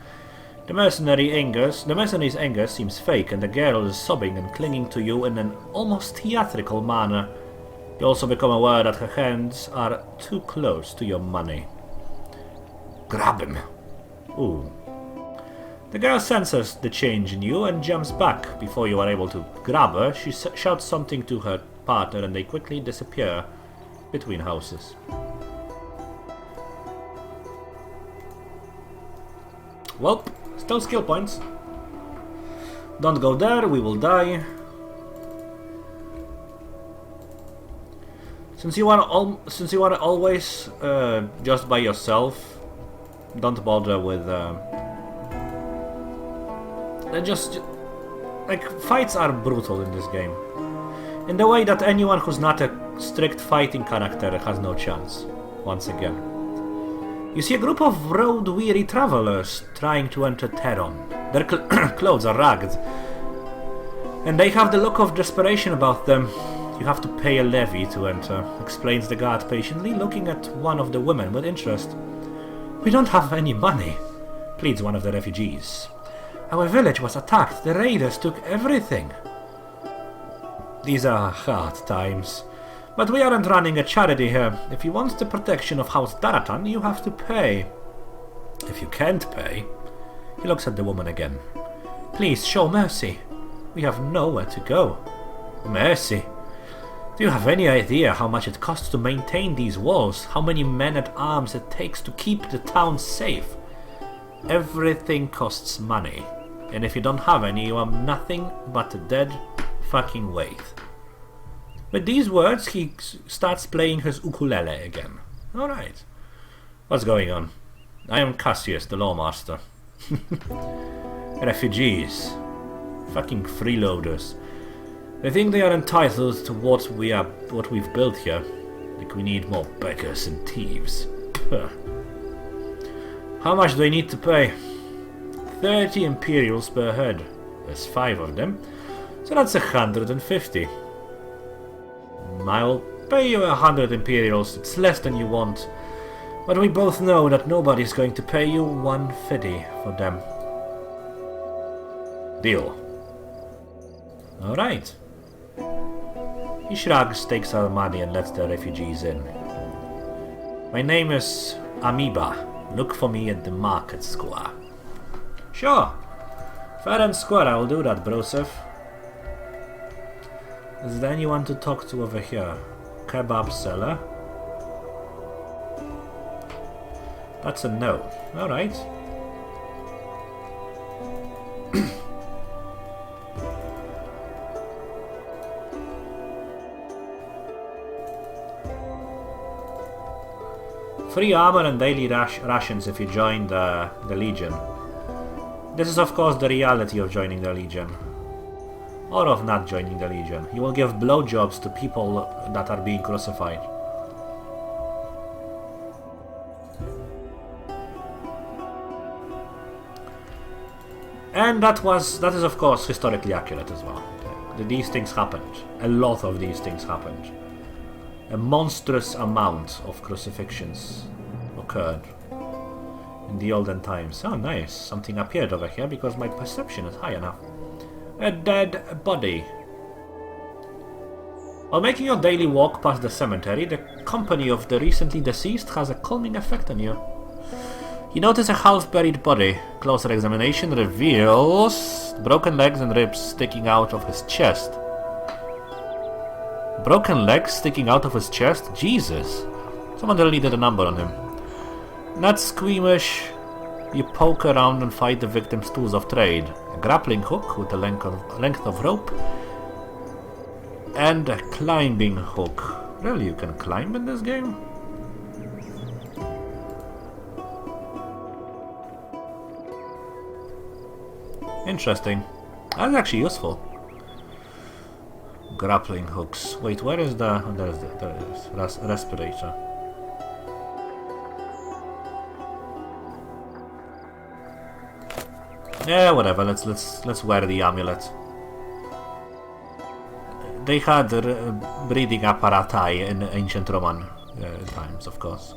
The mercenary's anger seems fake, and the girl is sobbing and clinging to you in an almost theatrical manner. You also become aware that her hands are too close to your money.
Grab him.
Ooh. The girl senses the change in you and jumps back. Before you are able to grab her, she shouts something to her partner and they quickly disappear between houses. Well, still skill points. Don't go there, we will die. Since you are always just by yourself, don't bother with. Just like fights are brutal in this game, in the way that anyone who's not a strict fighting character has no chance. Once again, you see a group of road-weary travelers trying to enter Teron. Their clothes are ragged, and they have the look of desperation about them. You have to pay a levy to enter, explains the guard patiently, looking at one of the women with interest. We don't have any money, pleads one of the refugees. Our village was attacked. The raiders took everything. These are hard times. But we aren't running a charity here. If you want the protection of House Daratan, you have to pay. If you can't pay... He looks at the woman again. Please, show mercy. We have nowhere to go. Mercy? Do you have any idea how much it costs to maintain these walls? How many men-at-arms it takes to keep the town safe? Everything costs money. And if you don't have any, you are nothing but a dead fucking weight. With these words, he starts playing his ukulele again. Alright. What's going on? I am Cassius, the lawmaster. Refugees. Fucking freeloaders. They think they are entitled to what we've built here. Like we need more beggars and thieves. How much do I need to pay? 30 imperials per head. There's 5 of them. So that's 150. I'll pay you 100 imperials. It's less than you want. But we both know that nobody's going to pay you 150 for them. Deal. Alright. He shrugs, takes our money and lets the refugees in. My name is Amoeba. Look for me at the market square. Sure. Fair and square, I will do that, Broseph. Is there anyone to talk to over here? Kebab seller? That's a no. Alright. Free armor and daily rations if you join the Legion. This is of course the reality of joining the Legion. Or of not joining the Legion. You will give blowjobs to people that are being crucified. And that is of course historically accurate as well. These things happened. A lot of these things happened. A monstrous amount of crucifixions occurred in the olden times. Oh nice, something appeared over here because my perception is high enough. A dead body. While making your daily walk past the cemetery, the company of the recently deceased has a calming effect on you. You notice a half-buried body. Closer examination reveals broken legs and ribs sticking out of his chest. Broken legs sticking out of his chest? Jesus! Someone really did a number on him. Not squeamish, you poke around and find the victim's tools of trade. A grappling hook with a length of rope. And a climbing hook. Really, you can climb in this game? Interesting. That's actually useful. Grappling hooks. Wait, where is the... Oh, there it is. Respirator. Yeah, whatever. Let's wear the amulet. They had breathing apparati in ancient Roman times, of course.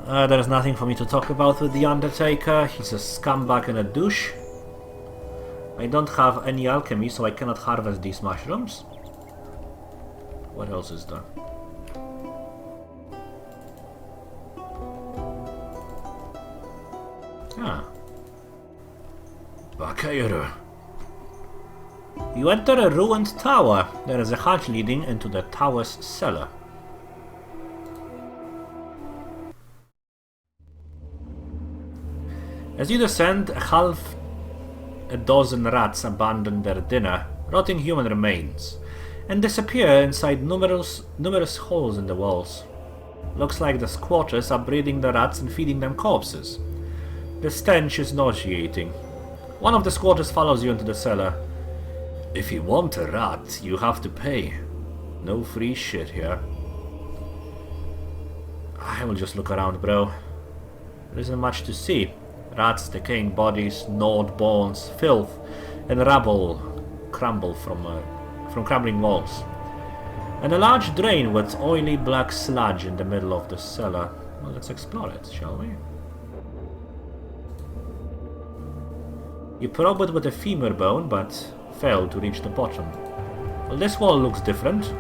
There is nothing for me to talk about with the Undertaker. He's a scumbag and a douche. I don't have any alchemy, so I cannot harvest these mushrooms. What else is there? Ah.
Bakairo.
You enter a ruined tower. There is a hatch leading into the tower's cellar. As you descend, half a dozen rats abandon their dinner, rotting human remains, and disappear inside numerous holes in the walls. Looks like the squatters are breeding the rats and feeding them corpses. The stench is nauseating. One of the squatters follows you into the cellar.
If you want a rat, you have to pay. No free shit here.
I will just look around, bro. There isn't much to see. Rats, decaying bodies, gnawed bones, filth, and rubble crumble from crumbling walls. And a large drain with oily black sludge in the middle of the cellar. Well, let's explore it, shall we? You probe it with a femur bone, but fail to reach the bottom. Well, this wall looks different.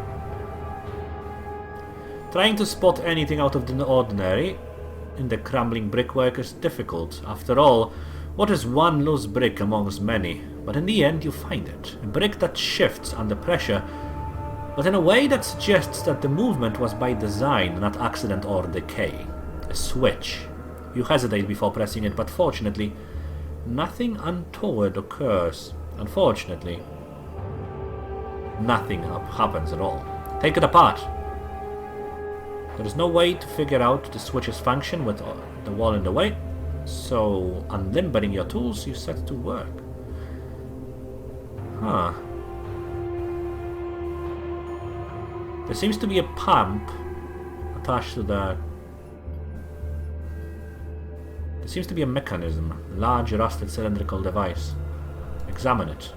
Trying to spot anything out of the ordinary in the crumbling brickwork is difficult. After all, what is one loose brick amongst many? But in the end you find it. A brick that shifts under pressure, but in a way that suggests that the movement was by design, not accident or decay. A switch. You hesitate before pressing it, but fortunately, nothing untoward occurs. Unfortunately, nothing happens at all. Take it apart. There is no way to figure out the switch's function with the wall in the way, so unlimbering your tools, you set to work. Huh. There seems to be a pump attached to the... There seems to be a mechanism, a large rusted cylindrical device. Examine it.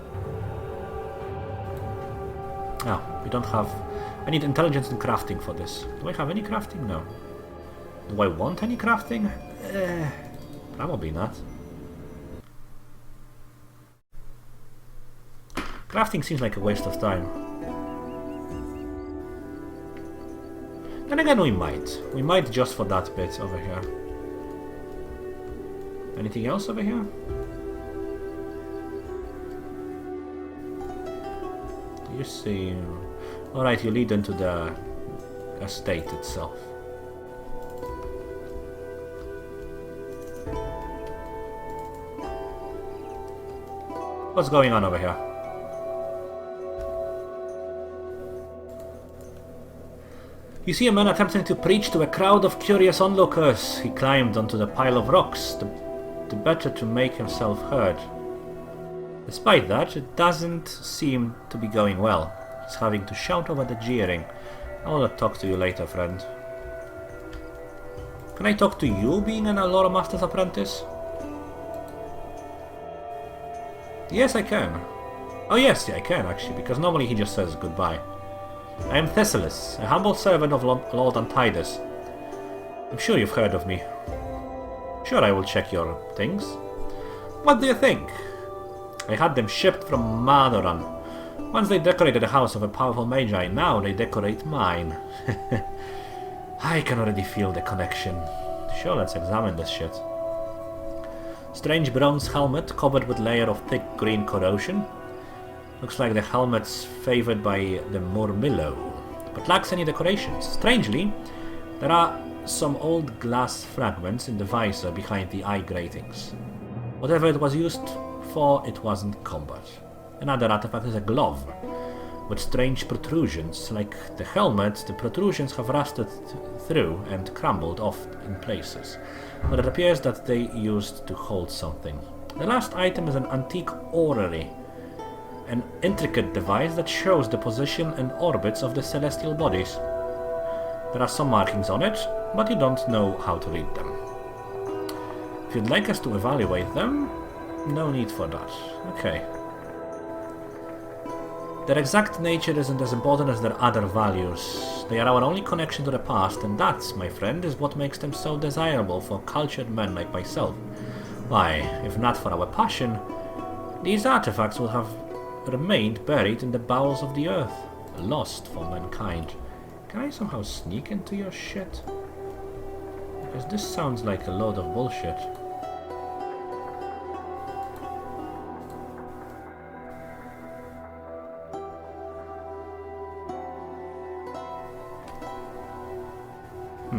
Oh, we don't have... I need intelligence and crafting for this. Do I have any crafting? No. Do I want any crafting? Probably not. Crafting seems like a waste of time. Then again, we might. We might just for that bit over here. Anything else over here? Do you see... Alright, you lead into the estate itself. What's going on over here? You see a man attempting to preach to a crowd of curious onlookers. He climbed onto the pile of rocks, the better to make himself heard. Despite that, it doesn't seem to be going well. He's having to shout over the jeering. I will talk to you later, friend. Can I talk to you, being an Allura Master's apprentice? Yes, I can. Oh yes, yeah, I can actually, because normally he just says goodbye. I am Thessalus, a humble servant of Lord Antidus. I'm sure you've heard of me. Sure, I will check your things. What do you think? I had them shipped from Madoran. Once they decorated the house of a powerful magi, now they decorate mine. I can already feel the connection. Sure, let's examine this shit. Strange bronze helmet covered with layer of thick green corrosion. Looks like the helmet's favored by the Murmillo, but lacks any decorations. Strangely, there are some old glass fragments in the visor behind the eye gratings. Whatever it was used for, it wasn't combat. Another artifact is a glove, with strange protrusions. Like the helmet, the protrusions have rusted through and crumbled off in places, but it appears that they used to hold something. The last item is an antique orrery, an intricate device that shows the position and orbits of the celestial bodies. There are some markings on it, but you don't know how to read them. If you'd like us to evaluate them, no need for that. Okay. Their exact nature isn't as important as their other values. They are our only connection to the past, and that, my friend, is what makes them so desirable for cultured men like myself. Why, if not for our passion, these artifacts would have remained buried in the bowels of the earth, lost for mankind. Can I somehow sneak into your shit? Because this sounds like a load of bullshit.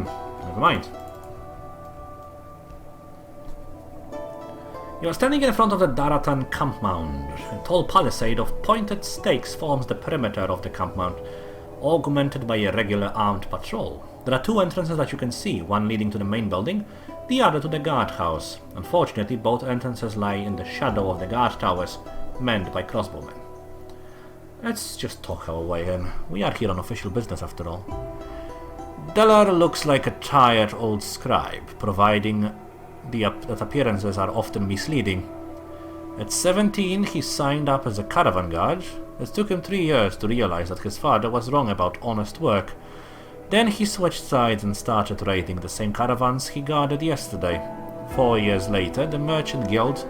Never mind. You are standing in front of the Daratan camp mound. A tall palisade of pointed stakes forms the perimeter of the camp mound, augmented by a regular armed patrol. There are two entrances that you can see, one leading to the main building, the other to the guardhouse. Unfortunately, both entrances lie in the shadow of the guard towers, manned by crossbowmen. Let's just talk our way in. We are here on official business after all. Delar looks like a tired old scribe, providing that appearances are often misleading. At 17, he signed up as a caravan guard. It took him 3 years to realize that his father was wrong about honest work. Then he switched sides and started raiding the same caravans he guarded yesterday. 4 years later, the Merchant Guild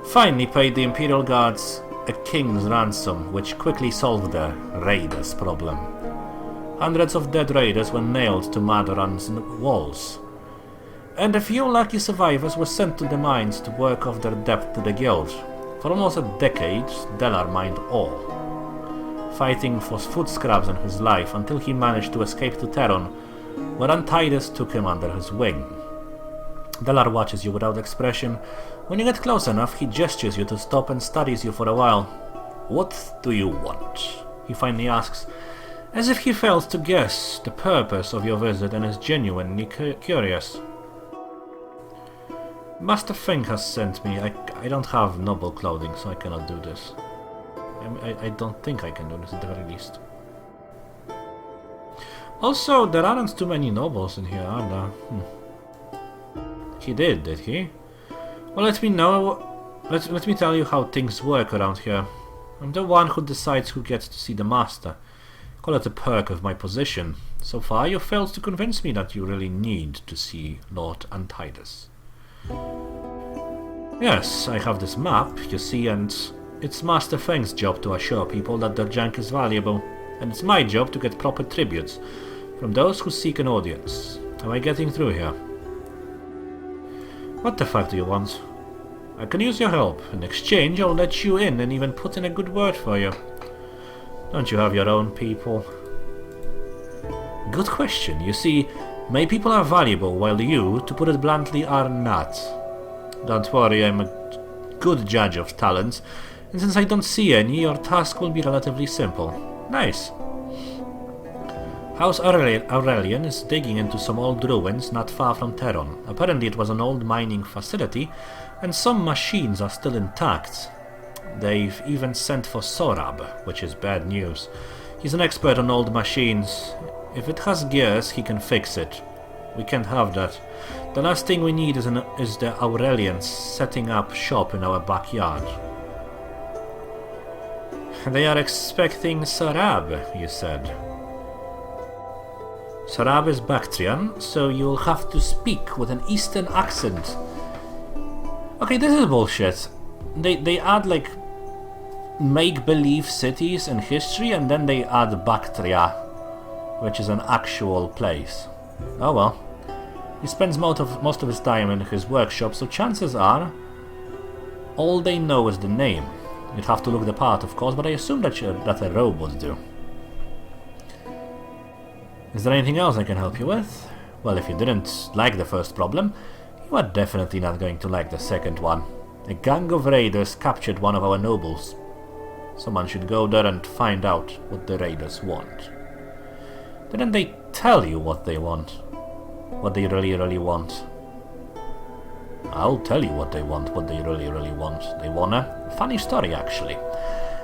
finally paid the Imperial Guards a king's ransom, which quickly solved the raiders' problem. Hundreds of dead raiders were nailed to Madran's walls, and a few lucky survivors were sent to the mines to work off their debt to the guild. For almost a decade, Delar mined ore, fighting for food scraps in his life until he managed to escape to Terron, where Antidus took him under his wing. Delar watches you without expression. When you get close enough, he gestures you to stop and studies you for a while. "What do you want?" he finally asks, as if he fails to guess the purpose of your visit and is genuinely curious. Master Feng has sent me. I don't have noble clothing, so I cannot do this. I don't think I can do this at the very least. Also, there aren't too many nobles in here, are there? He did he? Well, let me know. Let me tell you how things work around here. I'm the one who decides who gets to see the master. Call it a perk of my position. So far, you failed to convince me that you really need to see Lord Antidus. Yes, I have this map, you see, and it's Master Feng's job to assure people that their junk is valuable, and it's my job to get proper tributes from those who seek an audience. Am I getting through here? What the fuck do you want? I can use your help. In exchange, I'll let you in and even put in a good word for you. Don't you have your own people? Good question. You see, my people are valuable, while you, to put it bluntly, are not. Don't worry, I'm a good judge of talents, and since I don't see any, your task will be relatively simple. Nice. House Aurelian is digging into some old ruins not far from Terron. Apparently it was an old mining facility, and some machines are still intact. They've even sent for Sorab, which is bad news. He's an expert on old machines. If it has gears, he can fix it. We can't have that. The last thing we need is the Aurelians setting up shop in our backyard. They are expecting Sorab, you said. Sorab is Bactrian, so you'll have to speak with an Eastern accent. Okay, this is bullshit. They add like make-believe cities and history, and then they add Bactria, which is an actual place. Oh well. He spends most of his time in his workshop, so chances are all they know is the name. You'd have to look the part, of course, but I assume that a robe would do. Is there anything else I can help you with? Well, if you didn't like the first problem, you are definitely not going to like the second one. A gang of raiders captured one of our nobles. Someone should go there and find out what the raiders want. Didn't they tell you what they want? What they really want? I'll tell you what they want, what they really want. They want a funny story, actually.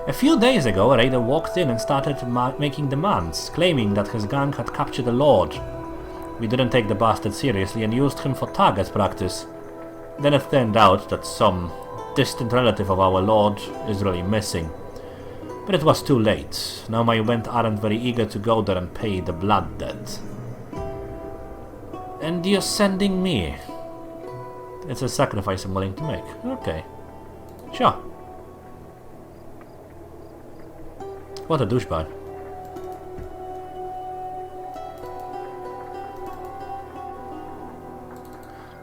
A few days ago, a raider walked in and started making demands, claiming that his gang had captured a lord. We didn't take the bastard seriously and used him for target practice. Then it turned out that some distant relative of our lord is really missing. But it was too late. Now my men aren't very eager to go there and pay the blood debt. And you're sending me? It's a sacrifice I'm willing to make. Okay. Sure. What a douchebag.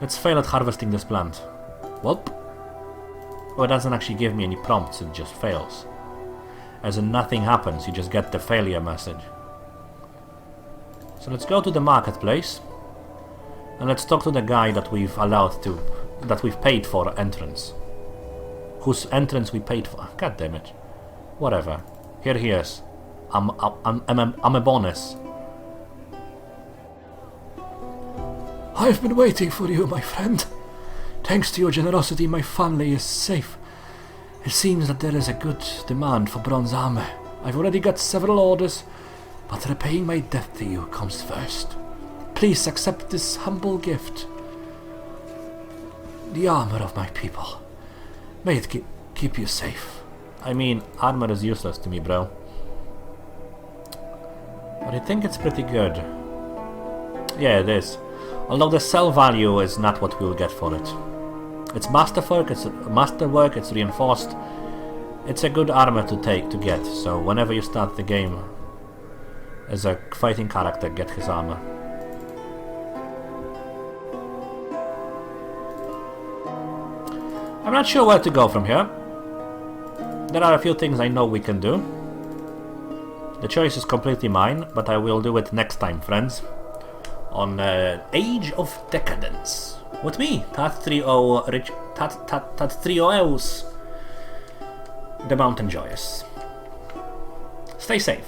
Let's fail at harvesting this plant. Welp. Oh, it doesn't actually give me any prompts, it just fails. As in nothing happens, you just get the failure message. So let's go to the marketplace. And let's talk to the guy that we've paid for entrance. Whose entrance we paid for. God damn it. Whatever. Here he is. I'm a bonus.
I've been waiting for you, my friend. Thanks to your generosity, my family is safe. It seems that there is a good demand for bronze armor. I've already got several orders, but repaying my debt to you comes first. Please accept this humble gift. The armor of my people. May it keep you safe.
I mean, armor is useless to me, bro. But I think it's pretty good. Yeah, it is. Although the sell value is not what we'll get for it. It's masterwork, it's reinforced. It's a good armor to get, so whenever you start the game as a fighting character, get his armor. I'm not sure where to go from here. There are a few things I know we can do. The choice is completely mine, but I will do it next time, friends. On Age of Decadence. With me, Tat30 the Mountainjoyers. Stay safe.